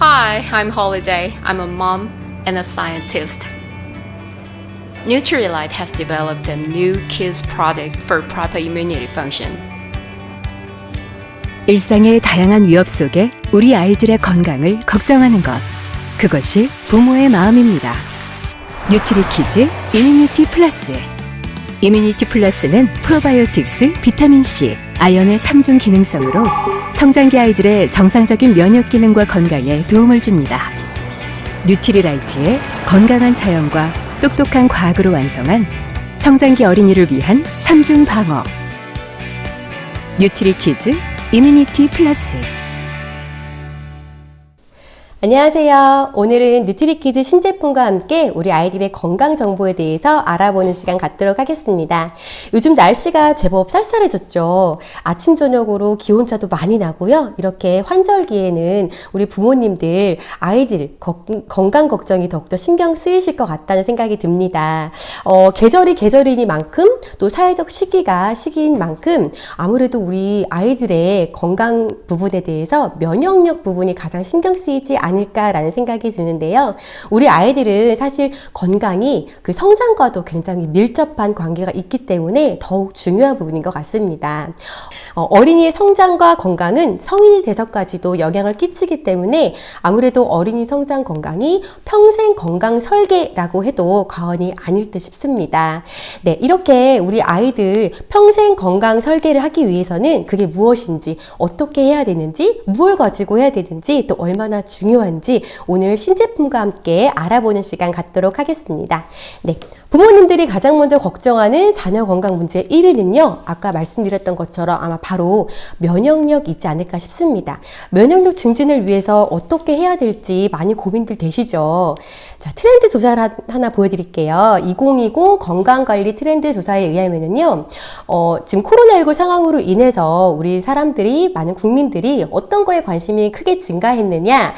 Hi, I'm Holiday. I'm a mom and a scientist. Nutrilite has developed a new kids product for proper immunity function. 일상의 다양한 위협 속에 우리 아이들의 건강을 걱정하는 것. 그것이 부모의 마음입니다. 뉴트리키즈 이뮤니티 플러스. 이뮤니티 플러스는 프로바이오틱스, 비타민C, 아연의 3중 기능성으로 성장기 아이들의 정상적인 면역 기능과 건강에 도움을 줍니다. 뉴트리라이트의 건강한 자연과 똑똑한 과학으로 완성한 성장기 어린이를 위한 3중 방어. 뉴트리키즈 이뮤니티 플러스. 안녕하세요. 오늘은 뉴트리키즈 신제품과 함께 우리 아이들의 건강 정보에 대해서 알아보는 시간 갖도록 하겠습니다. 요즘 날씨가 제법 쌀쌀해졌죠. 아침 저녁으로 기온차도 많이 나고요. 이렇게 환절기에는 우리 부모님들 아이들 건강 걱정이 더욱더 신경 쓰이실 것 같다는 생각이 듭니다. 계절이 계절이니만큼 또 사회적 시기가 시기인 만큼 아무래도 우리 아이들의 건강 부분에 대해서 면역력 부분이 가장 신경 쓰이지 아닐까라는 생각이 드는데요. 우리 아이들은 사실 건강이 그 성장과도 굉장히 밀접한 관계가 있기 때문에 더욱 중요한 부분인 것 같습니다. 어린이의 성장과 건강은 성인이 돼서까지도 영향을 끼치기 때문에 아무래도 어린이 성장 건강이 평생 건강 설계라고 해도 과언이 아닐 듯 싶습니다. 네, 이렇게 우리 아이들 평생 건강 설계를 하기 위해서는 그게 무엇인지, 어떻게 해야 되는지, 무엇을 가지고 해야 되는지, 또 얼마나 중요한지 오늘 신제품과 함께 알아보는 시간 갖도록 하겠습니다. 네, 부모님들이 가장 먼저 걱정하는 자녀 건강 문제 1위는요. 아까 말씀드렸던 것처럼 아마 바로 면역력이지 않을까 싶습니다. 면역력 증진을 위해서 어떻게 해야 될지 많이 고민들 되시죠. 자, 트렌드 조사를 하나 보여드릴게요. 2020 건강관리 트렌드 조사에 의하면은요. 지금 코로나19 상황으로 인해서 우리 사람들이, 많은 국민들이 어떤 거에 관심이 크게 증가했느냐.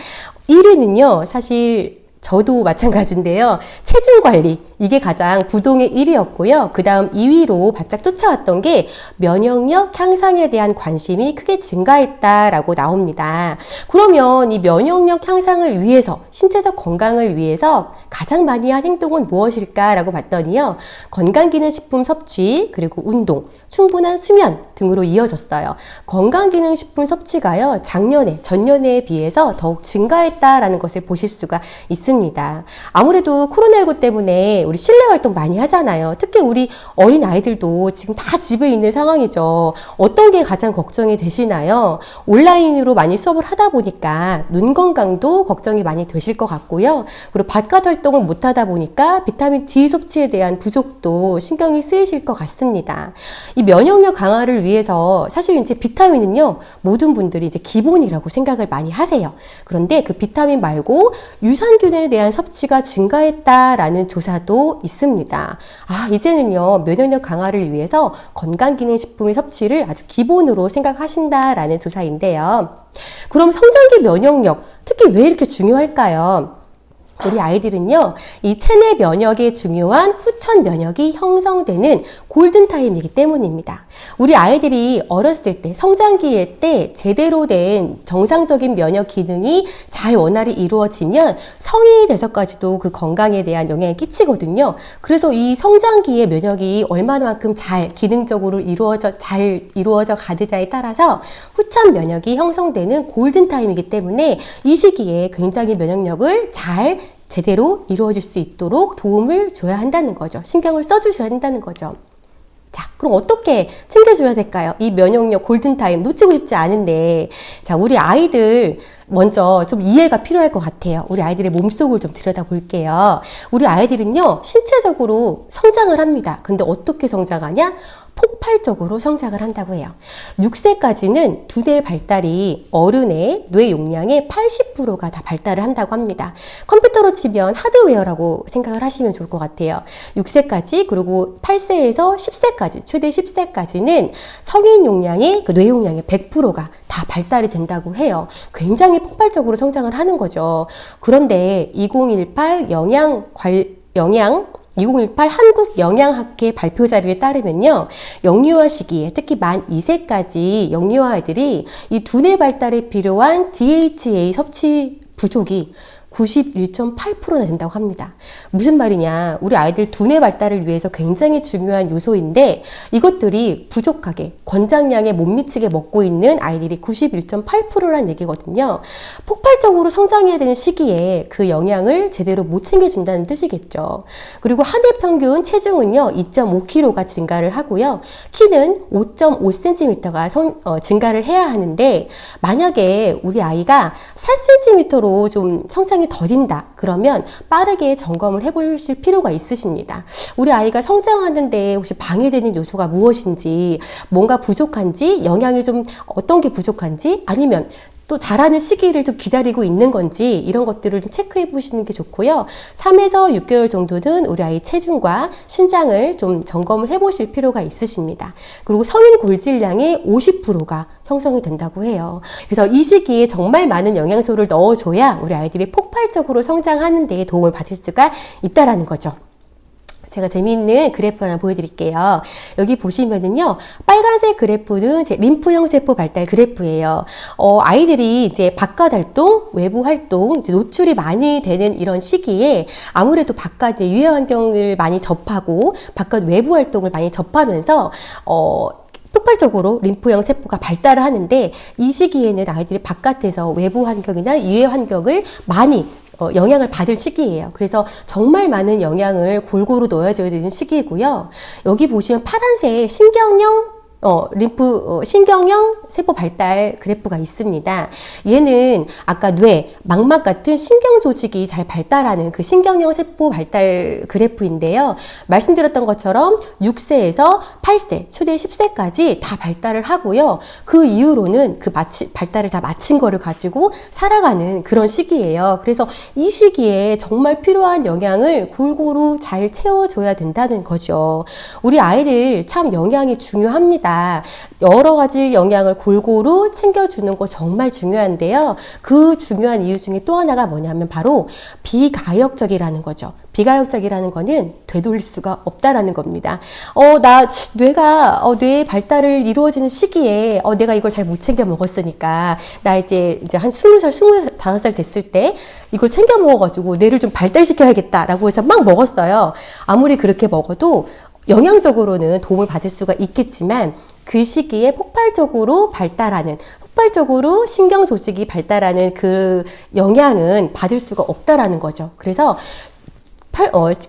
1위는요, 사실 저도 마찬가지인데요. 체중 관리, 이게 가장 부동의 1위였고요. 그 다음 2위로 바짝 쫓아왔던 게 면역력 향상에 대한 관심이 크게 증가했다라고 나옵니다. 그러면 이 면역력 향상을 위해서, 신체적 건강을 위해서 가장 많이 한 행동은 무엇일까라고 봤더니요. 건강기능식품 섭취, 그리고 운동, 충분한 수면 등으로 이어졌어요. 건강기능식품 섭취가요. 작년에, 전년에 비해서 더욱 증가했다라는 것을 보실 수가 있습니다. 아무래도 코로나19 때문에 우리 실내 활동 많이 하잖아요. 특히 우리 어린 아이들도 지금 다 집에 있는 상황이죠. 어떤 게 가장 걱정이 되시나요? 온라인으로 많이 수업을 하다 보니까 눈 건강도 걱정이 많이 되실 것 같고요. 그리고 바깥 활동을 못 하다 보니까 비타민 D 섭취에 대한 부족도 신경이 쓰이실 것 같습니다. 이 면역력 강화를 위해서 사실 이제 비타민은요, 모든 분들이 이제 기본이라고 생각을 많이 하세요. 그런데 그 비타민 말고 유산균에 대한 섭취가 증가했다라는 조사도 있습니다. 이제는요, 면역력 강화를 위해서 건강기능식품의 섭취를 아주 기본으로 생각하신다라는 조사인데요. 그럼 성장기 면역력, 특히 왜 이렇게 중요할까요? 우리 아이들은요, 이 체내 면역에 중요한 후천 면역이 형성되는 골든타임이기 때문입니다. 우리 아이들이 어렸을 때, 성장기에 때 제대로 된 정상적인 면역 기능이 잘 원활히 이루어지면 성인이 돼서까지도 그 건강에 대한 영향을 끼치거든요. 그래서 이 성장기의 면역이 얼마만큼 잘 기능적으로 잘 이루어져 가느냐에 따라서 후천 면역이 형성되는 골든타임이기 때문에 이 시기에 굉장히 면역력을 제대로 이루어질 수 있도록 도움을 줘야 한다는 거죠. 신경을 써주셔야 한다는 거죠. 자, 그럼 어떻게 챙겨줘야 될까요? 이 면역력 골든타임 놓치고 싶지 않은데, 자, 우리 아이들 먼저 좀 이해가 필요할 것 같아요. 우리 아이들의 몸속을 좀 들여다볼게요. 우리 아이들은요, 신체적으로 성장을 합니다. 근데 어떻게 성장하냐? 폭발적으로 성장을 한다고 해요. 6세까지는 두뇌 발달이 어른의 뇌 용량의 80%가 다 발달을 한다고 합니다. 컴퓨터로 치면 하드웨어라고 생각을 하시면 좋을 것 같아요. 6세까지, 그리고 8세에서 10세까지, 최대 10세까지는 성인 용량의, 그 뇌 용량의 100%가 다 발달이 된다고 해요. 굉장히 폭발적으로 성장을 하는 거죠. 그런데 2018 2018 한국영양학회 발표 자료에 따르면요, 영유아 시기에 특히 만 2세까지 영유아 아이들이 이 두뇌 발달에 필요한 DHA 섭취 부족이 91.8%나 된다고 합니다. 무슨 말이냐? 우리 아이들 두뇌 발달을 위해서 굉장히 중요한 요소인데 이것들이 부족하게 권장량에 못 미치게 먹고 있는 아이들이 91.8%란 얘기거든요. 폭발적으로 성장해야 되는 시기에 그 영양을 제대로 못 챙겨준다는 뜻이겠죠. 그리고 한 해 평균 체중은요 2.5kg가 증가를 하고요. 키는 5.5cm가 증가를 해야 하는데 만약에 우리 아이가 4cm로 좀 성장이 더딘다 그러면 빠르게 점검을 해보실 필요가 있으십니다. 우리 아이가 성장하는데 혹시 방해되는 요소가 무엇인지, 뭔가 부족한지, 영양이 좀 어떤 게 부족한지, 아니면 또 자라는 시기를 좀 기다리고 있는 건지 이런 것들을 좀 체크해 보시는 게 좋고요. 3에서 6개월 정도는 우리 아이 체중과 신장을 좀 점검을 해 보실 필요가 있으십니다. 그리고 성인 골질량의 50%가 형성이 된다고 해요. 그래서 이 시기에 정말 많은 영양소를 넣어줘야 우리 아이들이 폭발적으로 성장하는 데 도움을 받을 수가 있다라는 거죠. 제가 재미있는 그래프 하나 보여드릴게요. 여기 보시면은요, 빨간색 그래프는 이제 림프형 세포 발달 그래프예요. 아이들이 이제 바깥 활동, 외부 활동, 이제 노출이 많이 되는 이런 시기에 아무래도 바깥의 유해 환경을 많이 접하고 바깥 외부 활동을 많이 접하면서 폭발적으로 림프형 세포가 발달을 하는데 이 시기에는 아이들이 바깥에서 외부 환경이나 유해 환경을 많이 영향을 받을 시기예요. 그래서 정말 많은 영양을 골고루 넣어줘야 되는 시기이고요. 여기 보시면 파란색 신경형 신경형 세포 발달 그래프가 있습니다. 얘는 아까 뇌, 망막 같은 신경 조직이 잘 발달하는 그 신경형 세포 발달 그래프인데요. 말씀드렸던 것처럼 6세에서 8세, 최대 10세까지 다 발달을 하고요. 그 이후로는 그 발달을 다 마친 거를 가지고 살아가는 그런 시기예요. 그래서 이 시기에 정말 필요한 영양을 골고루 잘 채워줘야 된다는 거죠. 우리 아이들 참 영양이 중요합니다. 여러 가지 영양을 골고루 챙겨주는 거 정말 중요한데요. 그 중요한 이유 중에 또 하나가 뭐냐면 바로 비가역적이라는 거죠. 비가역적이라는 거는 되돌릴 수가 없다라는 겁니다. 뇌 발달을 이루어지는 시기에 내가 이걸 잘 못 챙겨 먹었으니까 나 이제 한 20살, 25살 됐을 때 이걸 챙겨 먹어가지고 뇌를 좀 발달시켜야겠다라고 해서 막 먹었어요. 아무리 그렇게 먹어도 영양적으로는 도움을 받을 수가 있겠지만 그 시기에 폭발적으로 신경 조직이 발달하는 그 영향은 받을 수가 없다라는 거죠. 그래서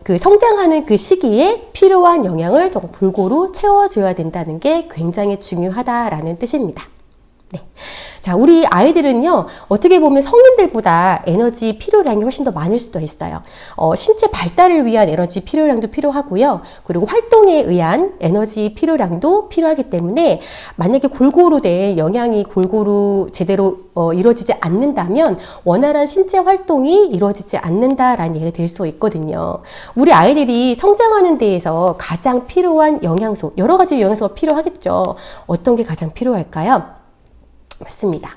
그 성장하는 그 시기에 필요한 영양을 좀 골고루 채워줘야 된다는 게 굉장히 중요하다라는 뜻입니다. 네. 자, 우리 아이들은요, 어떻게 보면 성인들보다 에너지 필요량이 훨씬 더 많을 수도 있어요. 신체 발달을 위한 에너지 필요량도 필요하고요. 그리고 활동에 의한 에너지 필요량도 필요하기 때문에 만약에 골고루 된 영양이 골고루 제대로 이루어지지 않는다면 원활한 신체 활동이 이루어지지 않는다라는 얘기가 될 수 있거든요. 우리 아이들이 성장하는 데에서 가장 필요한 영양소, 여러 가지 영양소가 필요하겠죠. 어떤 게 가장 필요할까요? 맞습니다.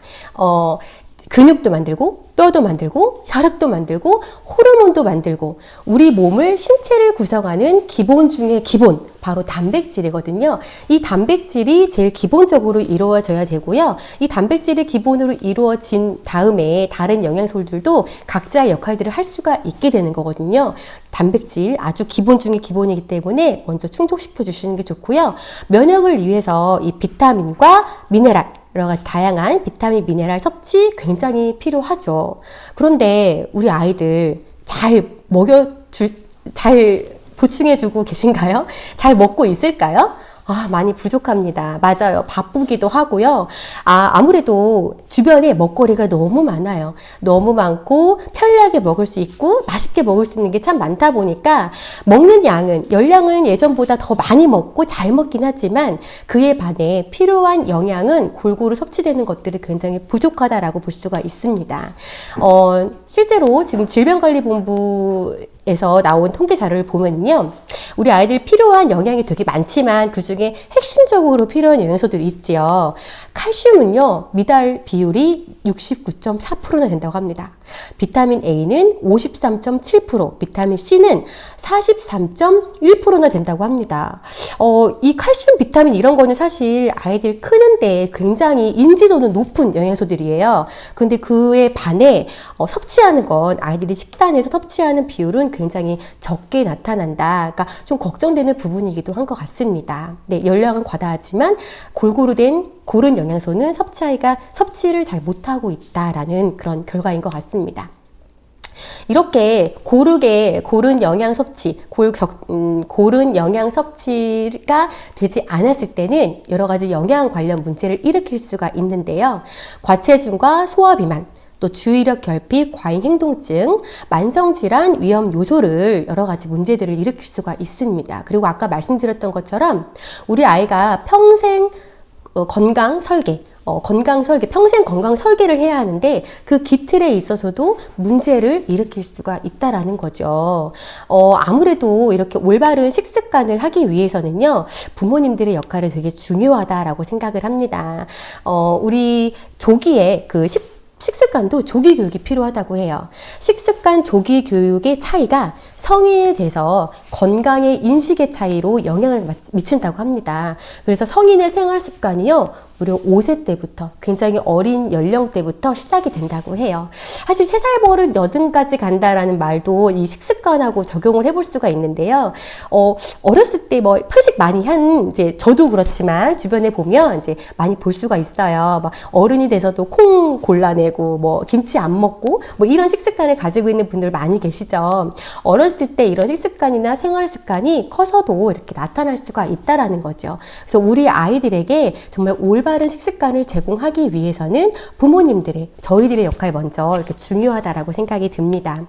근육도 만들고 뼈도 만들고 혈액도 만들고 호르몬도 만들고 우리 몸을 신체를 구성하는 기본 중에 기본 바로 단백질이거든요. 이 단백질이 제일 기본적으로 이루어져야 되고요. 이 단백질이 기본으로 이루어진 다음에 다른 영양소들도 각자의 역할들을 할 수가 있게 되는 거거든요. 단백질 아주 기본 중에 기본이기 때문에 먼저 충족시켜 주시는 게 좋고요. 면역을 위해서 이 비타민과 미네랄 여러 가지 다양한 비타민, 미네랄 섭취 굉장히 필요하죠. 그런데 우리 아이들 잘 보충해주고 계신가요? 잘 먹고 있을까요? 많이 부족합니다. 맞아요. 바쁘기도 하고요. 아무래도 주변에 먹거리가 너무 많아요. 너무 많고 편리하게 먹을 수 있고 맛있게 먹을 수 있는 게 참 많다 보니까 먹는 열량은 예전보다 더 많이 먹고 잘 먹긴 하지만 그에 반해 필요한 영양은 골고루 섭취되는 것들이 굉장히 부족하다라고 볼 수가 있습니다. 실제로 지금 질병관리본부에서 나온 통계 자료를 보면요. 우리 아이들 필요한 영양이 되게 많지만 그 중에 핵심적으로 필요한 영양소들이 있지요. 칼슘은요, 미달 비율이 69.4%나 된다고 합니다. 비타민 A는 53.7%, 비타민 C는 43.1%나 된다고 합니다. 이 칼슘, 비타민 이런 거는 사실 아이들 크는데 굉장히 인지도는 높은 영양소들이에요. 근데 그에 반해 섭취하는 건 아이들이 식단에서 섭취하는 비율은 굉장히 적게 나타난다. 그러니까 좀 걱정되는 부분이기도 한 것 같습니다. 네, 열량은 과다하지만 골고루 된 고른 영양소는 섭취를 잘 못하고 있다라는 그런 결과인 것 같습니다. 이렇게 고른 영양 섭취, 고른 영양 섭취가 되지 않았을 때는 여러 가지 영양 관련 문제를 일으킬 수가 있는데요. 과체중과 소화비만, 또 주의력 결핍, 과잉 행동증, 만성질환 위험 요소를 여러 가지 문제들을 일으킬 수가 있습니다. 그리고 아까 말씀드렸던 것처럼 우리 아이가 평생 건강 설계, 평생 건강 설계를 해야 하는데 그 기틀에 있어서도 문제를 일으킬 수가 있다라는 거죠. 아무래도 이렇게 올바른 식습관을 하기 위해서는요, 부모님들의 역할이 되게 중요하다라고 생각을 합니다. 우리 조기에 식습관도 조기 교육이 필요하다고 해요. 식습관 조기 교육의 차이가 성인이 돼서 건강의 인식의 차이로 영향을 미친다고 합니다. 그래서 성인의 생활 습관이요, 무려 5세 때부터, 굉장히 어린 연령대부터 시작이 된다고 해요. 사실 3살 버릇 80까지 간다라는 말도 이 식습관하고 적용을 해볼 수가 있는데요. 어렸을 때 편식 많이 이제 저도 그렇지만 주변에 보면 이제 많이 볼 수가 있어요. 어른이 돼서도 콩 골라내고 김치 안 먹고 이런 식습관을 가지고 있는 분들 많이 계시죠. 어렸을 때 이런 식습관이나 생활 습관이 커서도 이렇게 나타날 수가 있다라는 거죠. 그래서 우리 아이들에게 정말 올바른 식습관을 제공하기 위해서는 저희들의 역할 먼저 이렇게 중요하다라고 생각이 듭니다.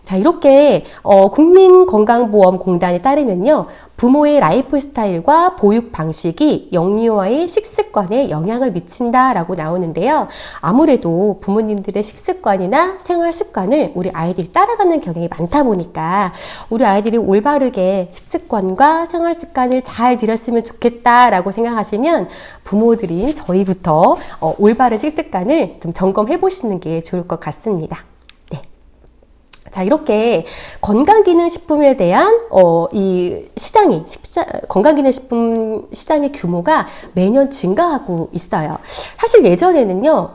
자, 이렇게 국민건강보험공단에 따르면요, 부모의 라이프 스타일과 보육 방식이 영유아의 식습관에 영향을 미친다라고 나오는데요. 아무래도 부모님들의 식습관이나 생활 습관을 우리 아이들이 따라가는 경향이 많다 보니까 우리 아이들이 올바르게 식습관과 생활 습관을 잘 들였으면 좋겠다라고 생각하시면 부모들인 저희부터 올바른 식습관을 좀 점검해 보시는 게 좋을 것 같습니다. 자, 이렇게 건강기능식품에 대한 건강기능식품 시장의 규모가 매년 증가하고 있어요. 사실 예전에는요,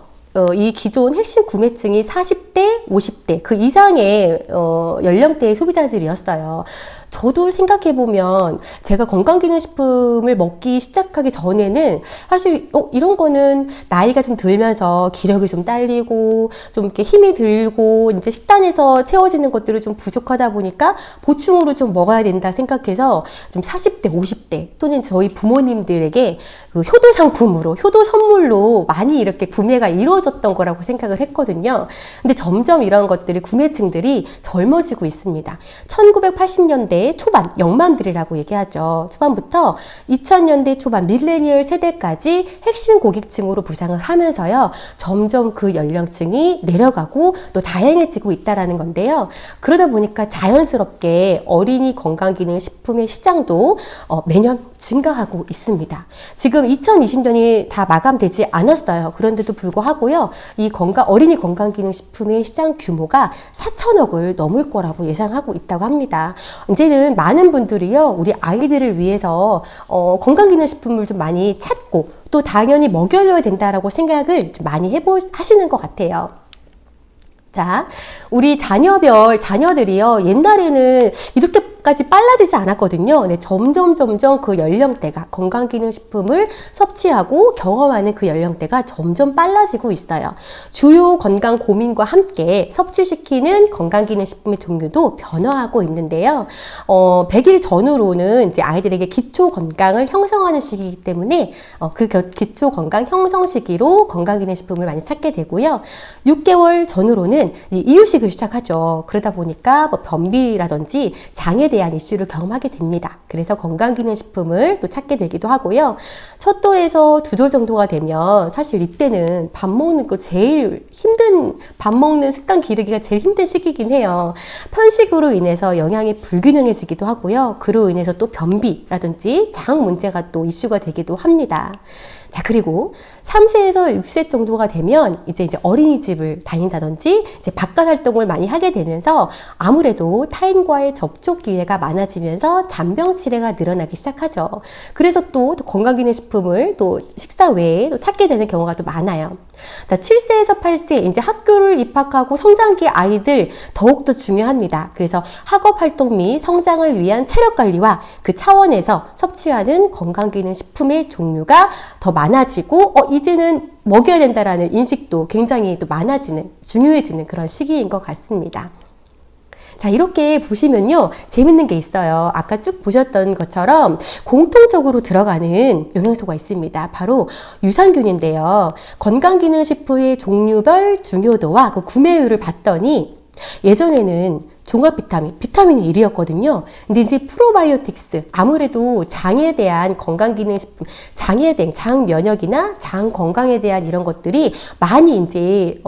이 기존 핵심 구매층이 40대, 50대 그 이상의 연령대의 소비자들이었어요. 저도 생각해보면 제가 건강기능식품을 먹기 시작하기 전에는 사실 이런 거는 나이가 좀 들면서 기력이 좀 딸리고 좀 이렇게 힘이 들고 이제 식단에서 채워지는 것들이 좀 부족하다 보니까 보충으로 좀 먹어야 된다 생각해서 좀 40대, 50대 또는 저희 부모님들에게 그 효도 상품으로, 효도 선물로 많이 이렇게 구매가 이루어졌던 거라고 생각을 했거든요. 근데 점점 이런 것들이 구매층들이 젊어지고 있습니다. 1980년대 초반, 영맘들이라고 얘기하죠. 초반부터 2000년대 초반 밀레니얼 세대까지 핵심 고객층으로 부상을 하면서요, 점점 그 연령층이 내려가고 또 다양해지고 있다라는 건데요. 그러다 보니까 자연스럽게 어린이 건강기능식품의 시장도 매년 증가하고 있습니다. 지금 2020년이 다 마감되지 않았어요. 그런데도 불구하고요, 이 어린이 건강기능식품의 시장 규모가 4천억을 넘을 거라고 예상하고 있다고 합니다. 이제는 많은 분들이요, 우리 아이들을 위해서 건강기능식품을 좀 많이 찾고 또 당연히 먹여줘야 된다라고 생각을 좀 많이 하시는 것 같아요. 자, 우리 자녀들이요, 옛날에는 이렇게까지 빨라지지 않았거든요. 네, 점점 그 연령대가, 건강기능식품을 섭취하고 경험하는 그 연령대가 점점 빨라지고 있어요. 주요 건강 고민과 함께 섭취시키는 건강기능식품의 종류도 변화하고 있는데요. 100일 전후로는 이제 아이들에게 기초 건강을 형성하는 시기이기 때문에 그 기초 건강 형성 시기로 건강기능식품을 많이 찾게 되고요. 6개월 전후로는 이유식을 시작하죠. 그러다 보니까 변비라든지 장에 대한 이슈를 경험하게 됩니다. 그래서 건강기능식품을 또 찾게 되기도 하고요. 첫 돌에서 2돌 정도가 되면 사실 이때는 밥 먹는 습관 기르기가 제일 힘든 시기이긴 해요. 편식으로 인해서 영양이 불균형해지기도 하고요. 그로 인해서 또 변비라든지 장 문제가 또 이슈가 되기도 합니다. 자, 그리고 3세에서 6세 정도가 되면 이제 어린이집을 다닌다든지 이제 바깥 활동을 많이 하게 되면서 아무래도 타인과의 접촉 기회가 많아지면서 잔병 치레가 늘어나기 시작하죠. 그래서 또 건강기능식품을 또 식사 외에 또 찾게 되는 경우가 또 많아요. 자, 7세에서 8세 이제 학교를 입학하고 성장기 아이들 더욱더 중요합니다. 그래서 학업 활동 및 성장을 위한 체력 관리와 그 차원에서 섭취하는 건강기능식품의 종류가 더 많아지고 이제는 먹여야 된다라는 인식도 굉장히 또 많아지는, 중요해지는 그런 시기인 것 같습니다. 자, 이렇게 보시면요, 재밌는 게 있어요. 아까 쭉 보셨던 것처럼 공통적으로 들어가는 영양소가 있습니다. 바로 유산균인데요. 건강기능식품의 종류별 중요도와 그 구매율을 봤더니 예전에는 종합 비타민이 1위였거든요. 근데 이제 프로바이오틱스, 아무래도 장에 대한 건강기능식품, 장 면역이나 장 건강에 대한 이런 것들이 많이 이제,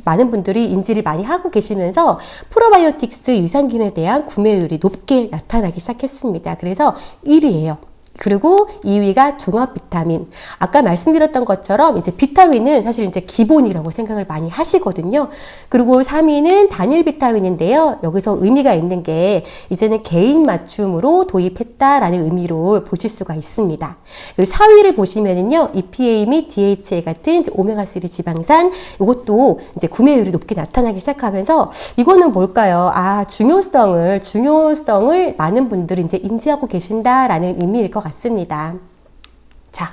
많은 분들이 인지를 많이 하고 계시면서 프로바이오틱스 유산균에 대한 구매율이 높게 나타나기 시작했습니다. 그래서 1위예요. 그리고 2위가 종합 비타민. 아까 말씀드렸던 것처럼 이제 비타민은 사실 이제 기본이라고 생각을 많이 하시거든요. 그리고 3위는 단일 비타민인데요. 여기서 의미가 있는 게 이제는 개인 맞춤으로 도입했다라는 의미로 보실 수가 있습니다. 그리고 4위를 보시면은요, EPA 및 DHA 같은 이제 오메가3 지방산, 이것도 이제 구매율이 높게 나타나기 시작하면서 이거는 뭘까요? 중요성을 많은 분들이 이제 인지하고 계신다라는 의미일 것 같습니다. 자,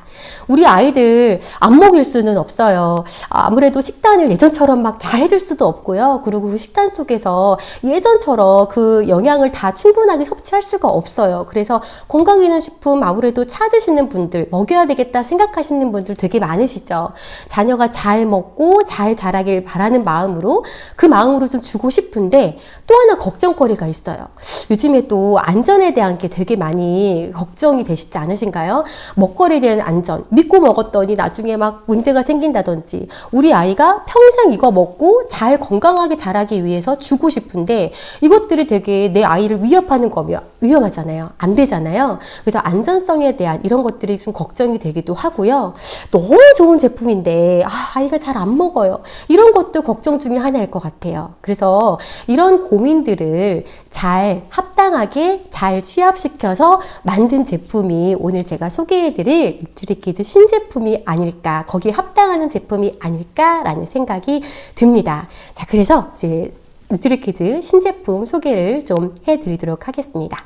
우리 아이들 안 먹일 수는 없어요. 아무래도 식단을 예전처럼 막 잘 해줄 수도 없고요. 그리고 그 식단 속에서 예전처럼 그 영양을 다 충분하게 섭취할 수가 없어요. 그래서 건강기능식품 아무래도 찾으시는 분들, 먹여야 되겠다 생각하시는 분들 되게 많으시죠. 자녀가 잘 먹고 잘 자라길 바라는 마음으로, 그 마음으로 좀 주고 싶은데 또 하나 걱정거리가 있어요. 요즘에 또 안전에 대한 게 되게 많이 걱정이 되시지 않으신가요? 먹거리에 대한 안전, 믿고 먹었더니 나중에 막 문제가 생긴다든지, 우리 아이가 평생 이거 먹고 잘 건강하게 자라기 위해서 주고 싶은데 이것들이 되게 내 아이를 위협하는 거면 위험하잖아요. 안 되잖아요. 그래서 안전성에 대한 이런 것들이 좀 걱정이 되기도 하고요. 너무 좋은 제품인데 아이가 잘 안 먹어요. 이런 것도 걱정 중에 하나일 것 같아요. 그래서 이런 고민들을 잘 합당하게 잘 취합시켜서 만든 제품이 오늘 제가 소개해드릴 뉴트리키즈 신제품이 아닐까, 거기에 합당하는 제품이 아닐까라는 생각이 듭니다. 자, 그래서 이제 뉴트리키즈 신제품 소개를 좀 해드리도록 하겠습니다.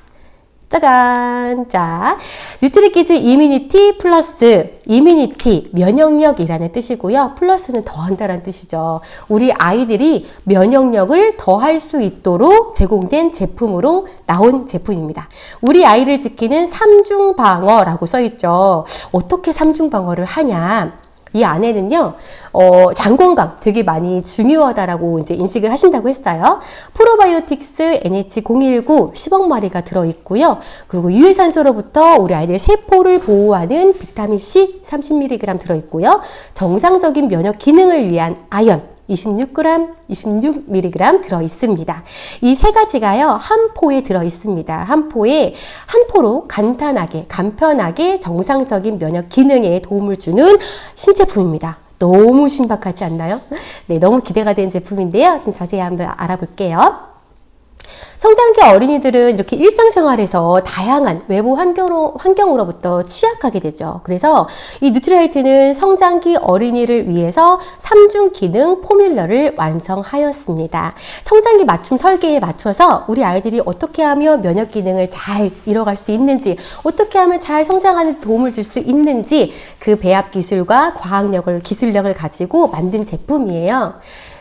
짜잔! 자, 뉴트리키즈 이뮤니티 플러스, 이뮤니티, 면역력이라는 뜻이고요. 플러스는 더한다라는 뜻이죠. 우리 아이들이 면역력을 더할 수 있도록 제공된 제품으로 나온 제품입니다. 우리 아이를 지키는 3중 방어라고 써있죠. 어떻게 3중 방어를 하냐? 이 안에는요, 장 건강 되게 많이 중요하다라고 이제 인식을 하신다고 했어요. 프로바이오틱스 NH019 10억 마리가 들어있고요. 그리고 유해산소로부터 우리 아이들 세포를 보호하는 비타민C 30mg 들어있고요. 정상적인 면역 기능을 위한 아연 26mg 들어있습니다. 이 세 가지가요, 한 포에 들어있습니다. 한 포로 간편하게 정상적인 면역 기능에 도움을 주는 신제품입니다. 너무 신박하지 않나요? 네, 너무 기대가 되는 제품인데요. 좀 자세히 한번 알아볼게요. 성장기 어린이들은 이렇게 일상생활에서 다양한 외부 환경으로부터 취약하게 되죠. 그래서 이 뉴트리라이트는 성장기 어린이를 위해서 3중 기능 포뮬러를 완성하였습니다. 성장기 맞춤 설계에 맞춰서 우리 아이들이 어떻게 하면 면역 기능을 잘 이뤄갈 수 있는지, 어떻게 하면 잘 성장하는 데 도움을 줄 수 있는지, 그 배합 기술과 기술력을 가지고 만든 제품이에요.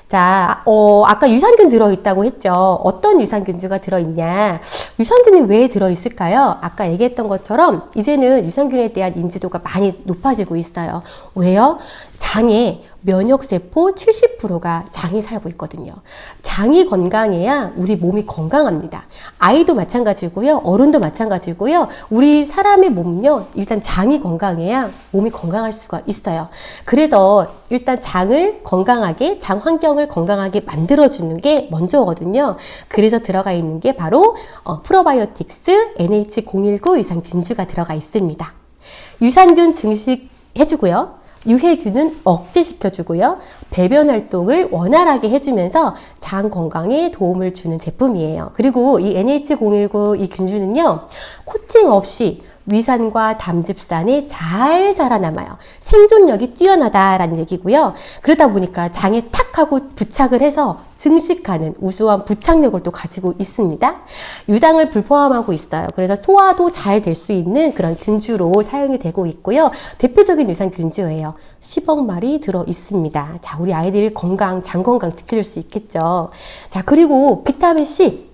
자, 아까 유산균 들어있다고 했죠. 어떤 유산균주가 들어있냐? 유산균이 왜 들어있을까요? 아까 얘기했던 것처럼 이제는 유산균에 대한 인지도가 많이 높아지고 있어요. 왜요? 장에 면역세포 70%가 장이 살고 있거든요. 장이 건강해야 우리 몸이 건강합니다. 아이도 마찬가지고요. 어른도 마찬가지고요. 우리 사람의 몸은요, 일단 장이 건강해야 몸이 건강할 수가 있어요. 그래서 일단 장을 건강하게, 장 환경을 건강하게 만들어주는 게 먼저거든요. 그래서 들어가 있는 게 바로 프로바이오틱스 NH019 유산균주가 들어가 있습니다. 유산균 증식 해주고요. 유해균은 억제시켜주고요. 배변 활동을 원활하게 해주면서 장 건강에 도움을 주는 제품이에요. 그리고 이 NH019 이 균주는요, 코팅 없이 위산과 담즙산에 잘 살아남아요. 생존력이 뛰어나다라는 얘기고요. 그러다 보니까 장에 탁 하고 부착을 해서 증식하는 우수한 부착력을 또 가지고 있습니다. 유당을 불포함하고 있어요. 그래서 소화도 잘 될 수 있는 그런 균주로 사용이 되고 있고요. 대표적인 유산 균주예요. 10억 마리 들어 있습니다. 자, 우리 아이들 건강, 장 건강 지켜줄 수 있겠죠. 자, 그리고 비타민 C.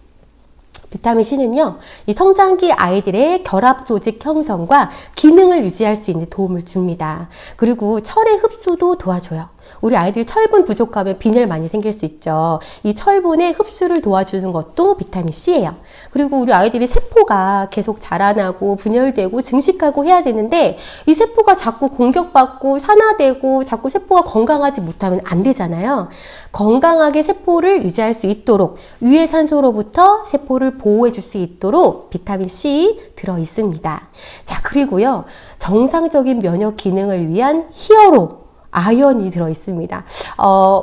비타민 C는요, 이 성장기 아이들의 결합 조직 형성과 기능을 유지할 수 있는 도움을 줍니다. 그리고 철의 흡수도 도와줘요. 우리 아이들 철분 부족하면 빈혈 많이 생길 수 있죠. 이 철분의 흡수를 도와주는 것도 비타민 C예요. 그리고 우리 아이들이 세포가 계속 자라나고 분열되고 증식하고 해야 되는데 이 세포가 자꾸 공격받고 산화되고 자꾸 세포가 건강하지 못하면 안 되잖아요. 건강하게 세포를 유지할 수 있도록 유해 산소로부터 세포를 보호해 줄 수 있도록 비타민 C 들어 있습니다. 자, 그리고요, 정상적인 면역 기능을 위한 히어로 아연이 들어 있습니다.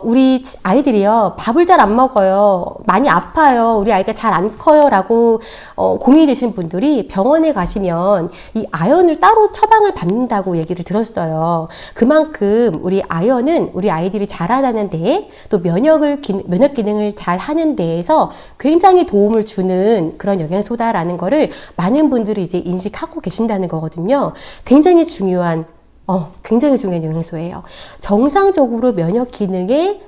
우리 아이들이요, 밥을 잘 안 먹어요. 많이 아파요. 우리 아이가 잘 안 커요. 라고, 고민이 되신 분들이 병원에 가시면 이 아연을 따로 처방을 받는다고 얘기를 들었어요. 그만큼 우리 아연은 우리 아이들이 자라나는 데에 또 면역 기능을 잘 하는 데에서 굉장히 도움을 주는 그런 영양소다라는 거를 많은 분들이 이제 인식하고 계신다는 거거든요. 굉장히 중요한 영양소예요. 정상적으로 면역 기능에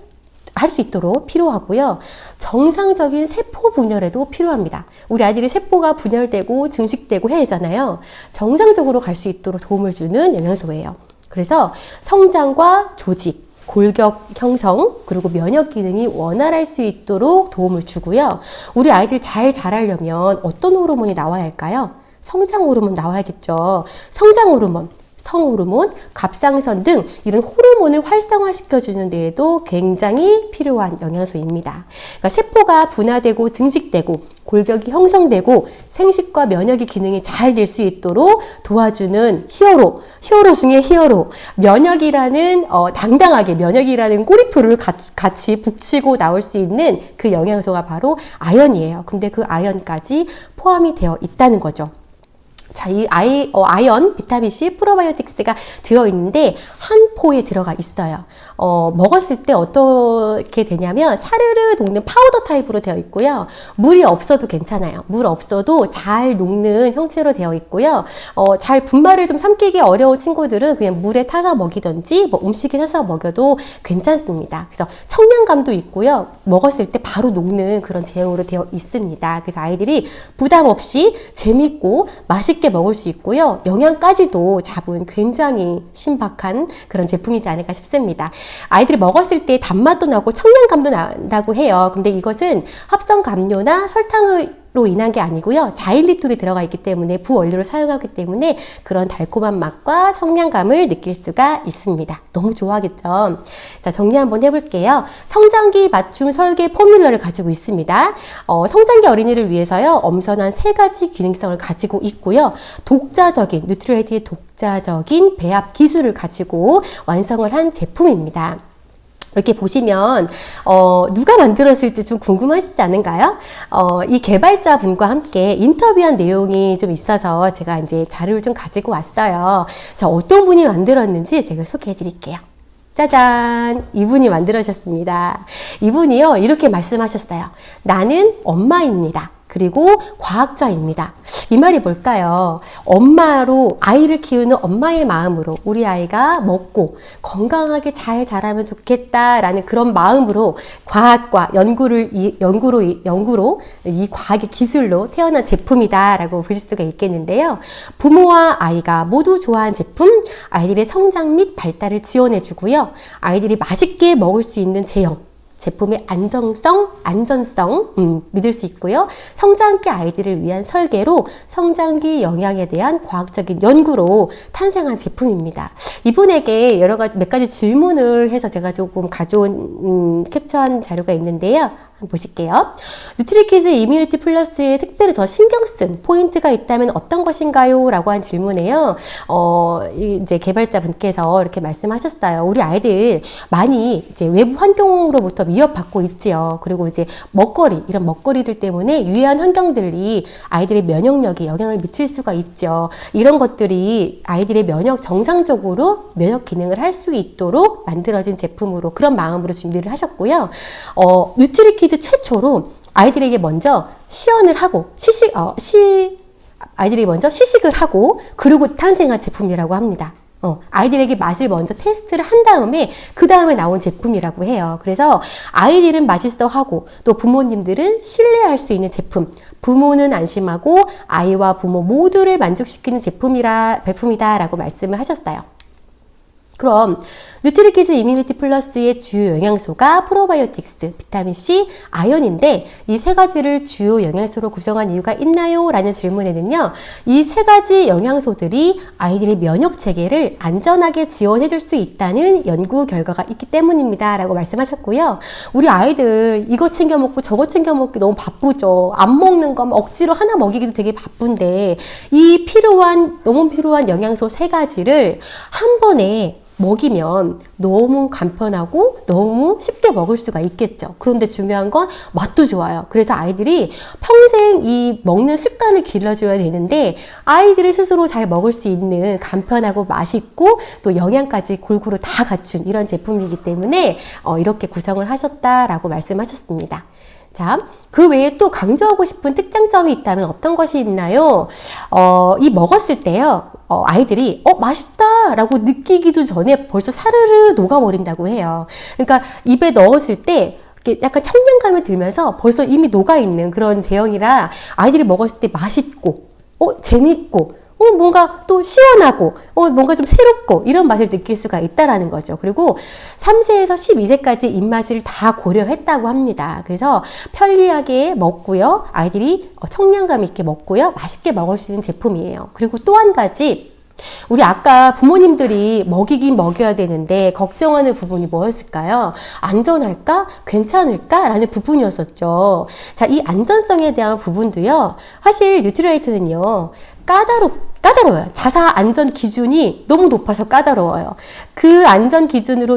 할 수 있도록 필요하고요. 정상적인 세포 분열에도 필요합니다. 우리 아이들이 세포가 분열되고 증식되고 해야 하잖아요. 정상적으로 갈 수 있도록 도움을 주는 영양소예요. 그래서 성장과 조직, 골격 형성, 그리고 면역 기능이 원활할 수 있도록 도움을 주고요. 우리 아이들 잘 자라려면 어떤 호르몬이 나와야 할까요? 성장 호르몬 나와야겠죠. 성장 호르몬, 성호르몬, 갑상선 등 이런 호르몬을 활성화시켜주는 데에도 굉장히 필요한 영양소입니다. 그러니까 세포가 분화되고 증식되고 골격이 형성되고 생식과 면역의 기능이 잘 될 수 있도록 도와주는 히어로 중에 히어로, 면역이라는 당당하게 면역이라는 꼬리표를 같이 북치고 나올 수 있는 그 영양소가 바로 아연이에요. 근데 그 아연까지 포함이 되어 있다는 거죠. 자, 이 아연, 비타민 C, 프로바이오틱스가 들어있는데 한 포에 들어가 있어요. 먹었을 때 어떻게 되냐면 사르르 녹는 파우더 타입으로 되어 있고요. 물이 없어도 괜찮아요. 물 없어도 잘 녹는 형태로 되어 있고요. 잘 분말을 좀 삼키기 어려운 친구들은 그냥 물에 타서 먹이든지 뭐 음식에 타서 먹여도 괜찮습니다. 그래서 청량감도 있고요. 먹었을 때 바로 녹는 그런 제형으로 되어 있습니다. 그래서 아이들이 부담 없이 재밌고 맛있게 먹을 수 있고요. 영양까지도 잡은 굉장히 신박한 그런 제품이지 않을까 싶습니다. 아이들이 먹었을 때 단맛도 나고 청량감도 난다고 해요. 근데 이것은 합성 감료나 설탕으로 인한 게 아니고요. 자일리톨이 들어가 있기 때문에 부원료로 사용하기 때문에 그런 달콤한 맛과 청량감을 느낄 수가 있습니다. 너무 좋아하겠죠? 자, 정리 한번 해볼게요. 성장기 맞춤 설계 포뮬러를 가지고 있습니다. 성장기 어린이를 위해서요, 엄선한 3가지 기능성을 가지고 있고요. 뉴트리라이트의 독자적인 배합 기술을 가지고 완성을 한 제품입니다. 이렇게 보시면 누가 만들었을지 좀 궁금하시지 않은가요? 이 개발자 분과 함께 인터뷰한 내용이 좀 있어서 제가 이제 자료를 좀 가지고 왔어요. 자, 어떤 분이 만들었는지 제가 소개해 드릴게요. 짜잔! 이분이 만들어주셨습니다. 이분이요, 이렇게 말씀하셨어요. 나는 엄마입니다. 그리고 과학자입니다. 이 말이 뭘까요? 엄마로, 아이를 키우는 엄마의 마음으로 우리 아이가 먹고 건강하게 잘 자라면 좋겠다라는 그런 마음으로 과학과 연구로 이 과학의 기술로 태어난 제품이다라고 보실 수가 있겠는데요. 부모와 아이가 모두 좋아하는 제품, 아이들의 성장 및 발달을 지원해주고요. 아이들이 맛있게 먹을 수 있는 제품의 안전성 믿을 수 있고요. 성장기 아이들을 위한 설계로 성장기 영양에 대한 과학적인 연구로 탄생한 제품입니다. 이분에게 몇 가지 질문을 해서 제가 조금 가져온 캡처한 자료가 있는데요. 한번 보실게요. 뉴트리키즈 이뮤니티 플러스에 특별히 더 신경 쓴 포인트가 있다면 어떤 것인가요? 라고 한 질문에요. 이제 개발자분께서 이렇게 말씀하셨어요. 우리 아이들 많이 이제 외부 환경으로부터 위협받고 있지요. 그리고 이제 이런 먹거리들 때문에 유해한 환경들이 아이들의 면역력에 영향을 미칠 수가 있죠. 이런 것들이 아이들의 정상적으로 면역 기능을 할 수 있도록 만들어진 제품으로 그런 마음으로 준비를 하셨고요. 뉴트리키즈 최초로 아이들에게 먼저 시연을 하고 아이들이 먼저 시식을 하고 그리고 탄생한 제품이라고 합니다. 아이들에게 맛을 먼저 테스트를 한 다음에 그 다음에 나온 제품이라고 해요. 그래서 아이들은 맛있어 하고 또 부모님들은 신뢰할 수 있는 부모는 안심하고 아이와 부모 모두를 만족시키는 제품이다라고 말씀을 하셨어요. 그럼 뉴트리키즈 이뮤니티 플러스의 주요 영양소가 프로바이오틱스, 비타민C, 아연인데 이 세 가지를 주요 영양소로 구성한 이유가 있나요? 라는 질문에는요. 이 세 가지 영양소들이 아이들의 면역 체계를 안전하게 지원해 줄 수 있다는 연구 결과가 있기 때문입니다. 라고 말씀하셨고요. 우리 아이들 이거 챙겨 먹고 저거 챙겨 먹기 너무 바쁘죠. 안 먹는 거 억지로 하나 먹이기도 되게 바쁜데 이 너무 필요한 영양소 세 가지를 한 번에 먹이면 너무 간편하고 너무 쉽게 먹을 수가 있겠죠. 그런데 중요한 건 맛도 좋아요. 그래서 아이들이 평생 이 먹는 습관을 길러줘야 되는데 아이들이 스스로 잘 먹을 수 있는 간편하고 맛있고 또 영양까지 골고루 다 갖춘 이런 제품이기 때문에 이렇게 구성을 하셨다라고 말씀하셨습니다. 자, 그 외에 또 강조하고 싶은 특장점이 있다면 어떤 것이 있나요? 이 먹었을 때요. 아이들이 맛있다 라고 느끼기도 전에 벌써 사르르 녹아버린다고 해요. 그러니까 입에 넣었을 때 약간 청량감이 들면서 벌써 이미 녹아있는 그런 제형이라 아이들이 먹었을 때 맛있고 재밌고 뭔가 또 시원하고 뭔가 좀 새롭고 이런 맛을 느낄 수가 있다라는 거죠. 그리고 3세에서 12세까지 입맛을 다 고려했다고 합니다. 그래서 편리하게 먹고요. 아이들이 청량감 있게 먹고요. 맛있게 먹을 수 있는 제품이에요. 그리고 또 한 가지 우리 아까 부모님들이 먹이긴 먹여야 되는데 걱정하는 부분이 뭐였을까요? 안전할까? 괜찮을까? 라는 부분이었었죠. 자, 이 안전성에 대한 부분도요. 사실 뉴트리라이트는요. 까다로워요. 자사 안전 기준이 너무 높아서 까다로워요. 그 안전 기준으로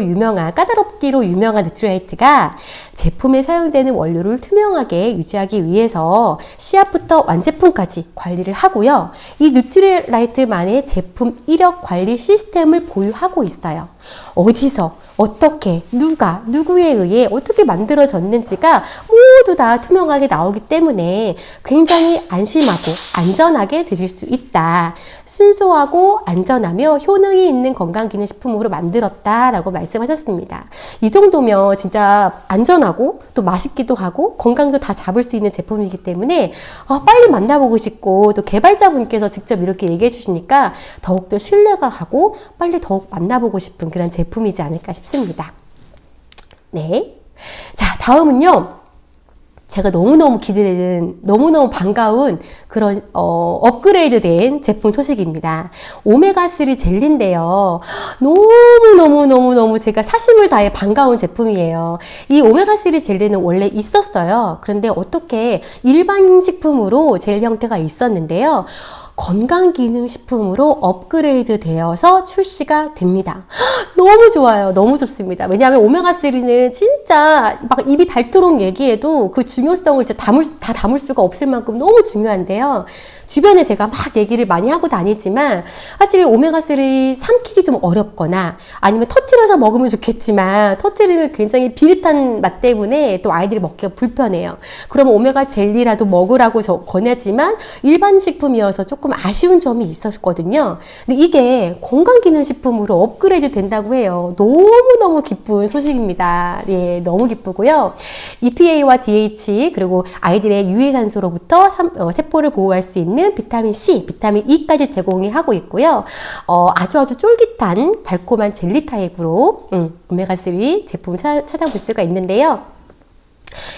까다롭기로 유명한 뉴트리라이트가 제품에 사용되는 원료를 투명하게 유지하기 위해서 시합부터 완제품까지 관리를 하고요. 이 뉴트리라이트만의 제품 이력 관리 시스템을 보유하고 있어요. 어디서, 어떻게, 누구에 의해 어떻게 만들어졌는지가 모두 다 투명하게 나오기 때문에 굉장히 안심하고 안전하게 드실 수 있다. 순수하고 안전하며 효능이 있는 건강기능식품으로 만들었다라고 말씀하셨습니다. 이 정도면 진짜 안전하고 또 맛있기도 하고 건강도 다 잡을 수 있는 제품이기 때문에 빨리 만나보고 싶고 또 개발자분께서 직접 이렇게 얘기해 주시니까 더욱더 신뢰가 가고 빨리 더욱 만나보고 싶은 그런 제품이지 않을까 싶습니다. 네. 자, 다음은요. 제가 너무너무 기대되는 너무너무 반가운 그런 업그레이드 된 제품 소식입니다. 오메가3 젤리인데요. 너무 제가 사심을 다해 반가운 제품이에요. 이 오메가3 젤리는 원래 있었어요. 그런데 어떻게 일반 식품으로 젤 형태가 있었는데요. 건강기능식품으로 업그레이드 되어서 출시가 됩니다. 너무 좋아요. 너무 좋습니다. 왜냐하면 오메가3는 진짜 막 입이 닳도록 얘기해도 그 중요성을 다 담을 수가 없을 만큼 너무 중요한데요. 주변에 제가 막 얘기를 많이 하고 다니지만 사실 오메가3 삼키기 좀 어렵거나 아니면 터뜨려서 먹으면 좋겠지만 터뜨리면 굉장히 비릿한 맛 때문에 또 아이들이 먹기가 불편해요. 그러면 오메가 젤리라도 먹으라고 권하지만 일반 식품이어서 조금 아쉬운 점이 있었거든요. 근데 이게 건강기능식품으로 업그레이드 된다고 해요. 너무너무 기쁜 소식입니다. 예, 너무 기쁘고요. EPA와 DH 그리고 아이들의 유해산소로부터 세포를 보호할 수 있는 비타민 C, 비타민 E까지 제공하고 있고요. 아주 쫄깃한 달콤한 젤리 타입으로 오메가3 제품 찾아볼 수가 있는데요.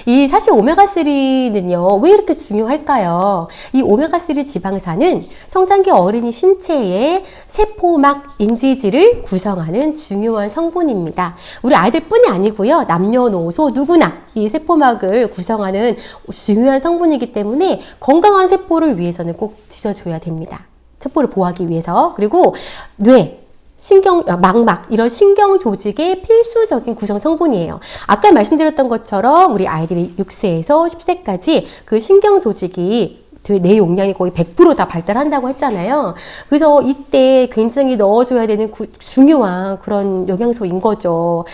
이 사실 오메가3는요, 왜 이렇게 중요할까요? 이 오메가3 지방산은 성장기 어린이 신체의 세포막 인지질을 구성하는 중요한 성분입니다. 우리 아이들뿐이 아니고요, 남녀노소 누구나 이 세포막을 구성하는 중요한 성분이기 때문에 건강한 세포를 위해서는 꼭 드셔줘야 됩니다. 세포를 보호하기 위해서. 그리고 뇌, 망막, 이런 신경 조직의 필수적인 구성 성분이에요. 아까 말씀드렸던 것처럼 우리 아이들이 6세에서 10세까지 그 신경 조직이 뇌 용량이 거의 100% 다 발달한다고 했잖아요. 그래서 이때 굉장히 넣어줘야 되는 중요한 그런 영양소인 거죠.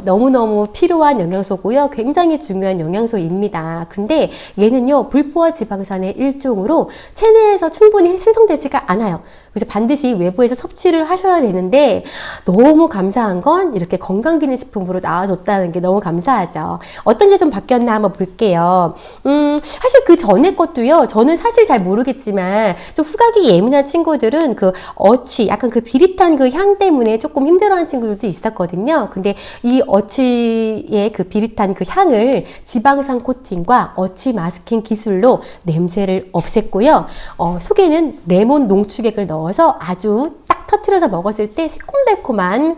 너무너무 필요한 영양소고요. 굉장히 중요한 영양소입니다. 근데 얘는요, 불포화 지방산의 일종으로 체내에서 충분히 생성되지가 않아요. 그래서 반드시 외부에서 섭취를 하셔야 되는데, 너무 감사한 건 이렇게 건강기능식품으로 나와줬다는 게 너무 감사하죠. 어떤 게 좀 바뀌었나 한번 볼게요. 사실 그 전에 것도요, 저는 사실 잘 모르겠지만 좀 후각이 예민한 친구들은 그 어취, 약간 그 비릿한 그 향 때문에 조금 힘들어하는 친구들도 있었거든요. 근데 이 어취의 그 비릿한 그 향을 지방산 코팅과 어취 마스킹 기술로 냄새를 없앴고요. 속에는 레몬 농축액을 넣어서 아주 딱 터트려서 먹었을 때 새콤달콤한,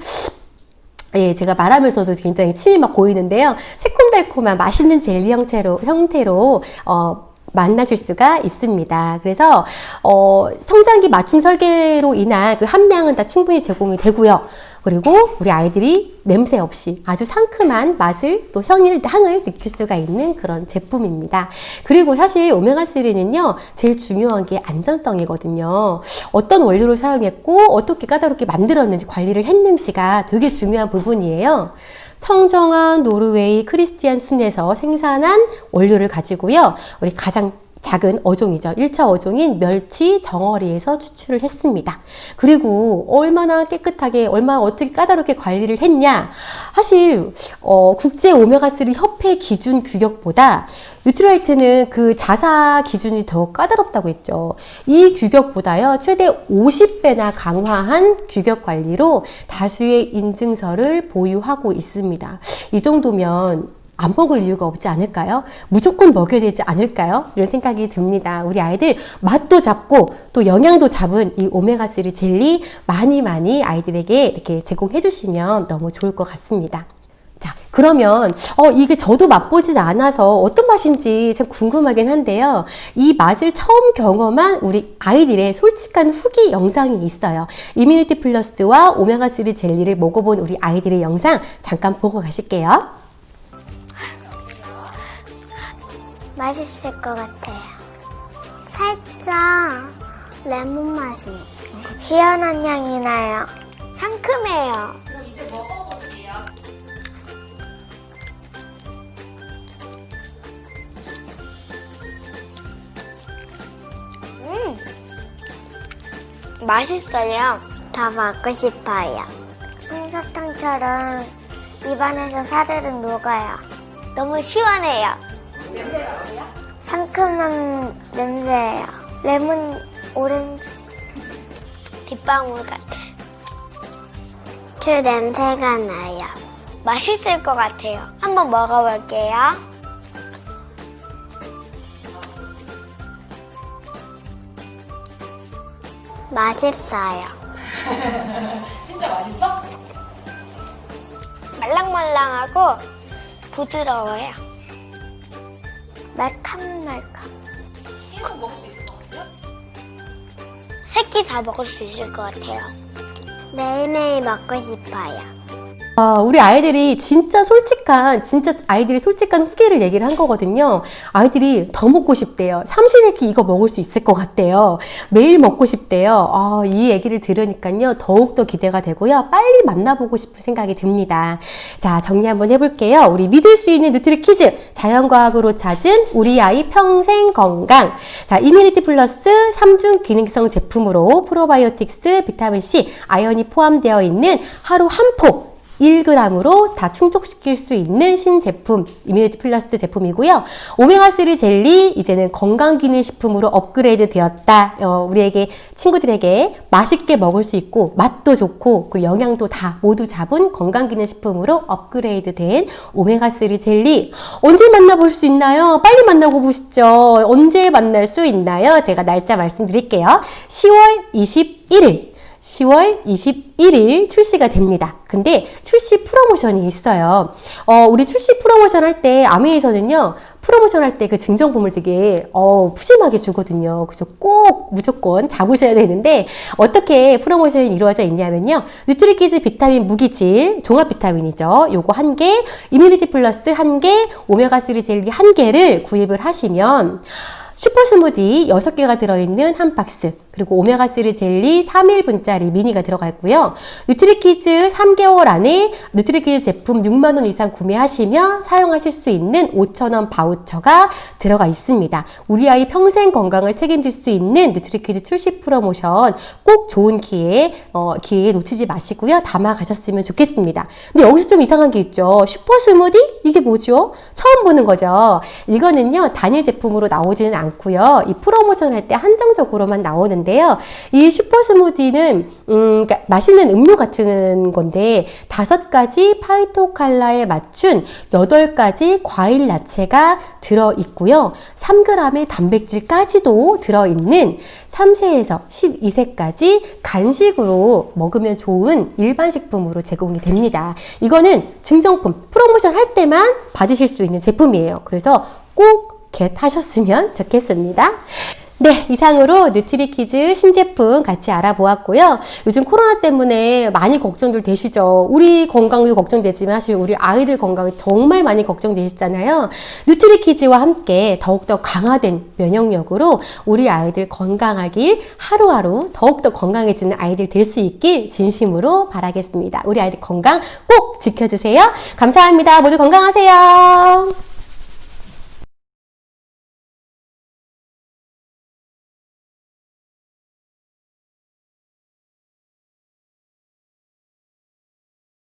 예, 제가 말하면서도 굉장히 침이 막 고이는데요. 새콤달콤한 맛있는 젤리 형태로 만나실 수가 있습니다. 그래서 성장기 맞춤 설계로 인한 그 함량은 다 충분히 제공이 되고요. 그리고 우리 아이들이 냄새 없이 아주 상큼한 맛을 또 향을 느낄 수가 있는 그런 제품입니다. 그리고 사실 오메가3는요, 제일 중요한 게 안전성이거든요. 어떤 원료를 사용했고 어떻게 까다롭게 만들었는지, 관리를 했는지가 되게 중요한 부분이에요. 청정한 노르웨이 크리스티안 순에서 생산한 원료를 가지고요, 우리 가장 작은 어종이죠. 1차 어종인 멸치 정어리에서 추출을 했습니다. 그리고 얼마나 깨끗하게, 얼마나 어떻게 까다롭게 관리를 했냐. 사실 국제 오메가3 협회 기준 규격보다 뉴트라이트는 그 자사 기준이 더 까다롭다고 했죠. 이 규격보다요, 최대 50배나 강화한 규격 관리로 다수의 인증서를 보유하고 있습니다. 이 정도면 안 먹을 이유가 없지 않을까요? 무조건 먹여야 되지 않을까요? 이런 생각이 듭니다. 우리 아이들 맛도 잡고 또 영양도 잡은 이 오메가3 젤리 많이 아이들에게 이렇게 제공해 주시면 너무 좋을 것 같습니다. 자, 그러면 이게 저도 맛보지 않아서 어떤 맛인지 참 궁금하긴 한데요. 이 맛을 처음 경험한 우리 아이들의 솔직한 후기 영상이 있어요. 이뮤니티 플러스와 오메가3 젤리를 먹어본 우리 아이들의 영상 잠깐 보고 가실게요. 맛있을 것 같아요. 살짝 레몬 맛이 시원한 향이 나요. 상큼해요. 그럼 이제 먹어볼게요. 맛있어요. 더 먹고 싶어요. 솜사탕처럼 입안에서 사르륵 녹아요. 너무 시원해요. 냄새가 어때요? 상큼한 냄새예요. 레몬 오렌지 빗방울 같아. 그 냄새가 나요. 맛있을 것 같아요. 한번 먹어볼게요. 맛있어요. 진짜 맛있어? 말랑말랑하고 부드러워요. 말캉말캉. 계속 먹을 수 있을 것 같아요? 새끼 다 먹을 수 있을 것 같아요. 매일매일 먹고 싶어요. 우리 아이들이 진짜 아이들이 솔직한 후기를 얘기를 한 거거든요. 아이들이 더 먹고 싶대요. 삼시세끼 이거 먹을 수 있을 것 같대요. 매일 먹고 싶대요. 이 얘기를 들으니까요, 더욱더 기대가 되고요. 빨리 만나보고 싶은 생각이 듭니다. 자, 정리 한번 해볼게요. 우리 믿을 수 있는 뉴트리 키즈, 자연과학으로 찾은 우리 아이 평생 건강. 자, 이뮤니티 플러스 3중 기능성 제품으로 프로바이오틱스, 비타민C, 아연이 포함되어 있는 하루 한 포, 1g으로 다 충족시킬 수 있는 신제품 이뮤니티 플러스 제품이고요. 오메가3 젤리 이제는 건강기능식품으로 업그레이드 되었다. 우리에게 친구들에게 맛있게 먹을 수 있고 맛도 좋고 그 영양도 다 모두 잡은 건강기능식품으로 업그레이드 된 오메가3 젤리 언제 만나볼 수 있나요? 빨리 만나고 보시죠. 언제 만날 수 있나요? 제가 날짜 말씀드릴게요. 10월 21일 출시가 됩니다. 근데 출시 프로모션이 있어요. 우리 출시 프로모션 할 때 아메이에서는요, 프로모션 할 때 그 증정품을 되게 푸짐하게 주거든요. 그래서 꼭 무조건 잡으셔야 되는데 어떻게 프로모션이 이루어져 있냐면요. 뉴트리키즈 비타민 무기질 종합 비타민이죠. 요거 1개, 이뮤니티 플러스 1개, 오메가3 젤리 1개를 구입을 하시면 슈퍼 스무디 6개가 들어있는 한 박스, 그리고 오메가3 젤리 3일분짜리 미니가 들어가 있고요. 뉴트리키즈 3개월 안에 뉴트리키즈 제품 6만 원 이상 구매하시면 사용하실 수 있는 5,000원 바우처가 들어가 있습니다. 우리 아이 평생 건강을 책임질 수 있는 뉴트리키즈 출시 프로모션 꼭 좋은 기회에 놓치지 마시고요. 담아 가셨으면 좋겠습니다. 근데 여기서 좀 이상한 게 있죠. 슈퍼 스무디? 이게 뭐죠? 처음 보는 거죠. 이거는요, 단일 제품으로 나오지는 않고요. 이 프로모션 할 때 한정적으로만 나오는 이 슈퍼 스무디는 그러니까 맛있는 음료 같은 건데 5가지 파이토칼라에 맞춘 8가지 과일 야채가 들어있고요. 3g의 단백질까지도 들어있는 3세에서 12세까지 간식으로 먹으면 좋은 일반 식품으로 제공이 됩니다. 이거는 증정품, 프로모션 할 때만 받으실 수 있는 제품이에요. 그래서 꼭 겟하셨으면 좋겠습니다. 네, 이상으로 뉴트리키즈 신제품 같이 알아보았고요. 요즘 코로나 때문에 많이 걱정들 되시죠? 우리 건강도 걱정되지만 사실 우리 아이들 건강이 정말 많이 걱정되시잖아요. 뉴트리키즈와 함께 더욱더 강화된 면역력으로 우리 아이들 건강하길, 하루하루 더욱더 건강해지는 아이들 될 수 있길 진심으로 바라겠습니다. 우리 아이들 건강 꼭 지켜주세요. 감사합니다. 모두 건강하세요.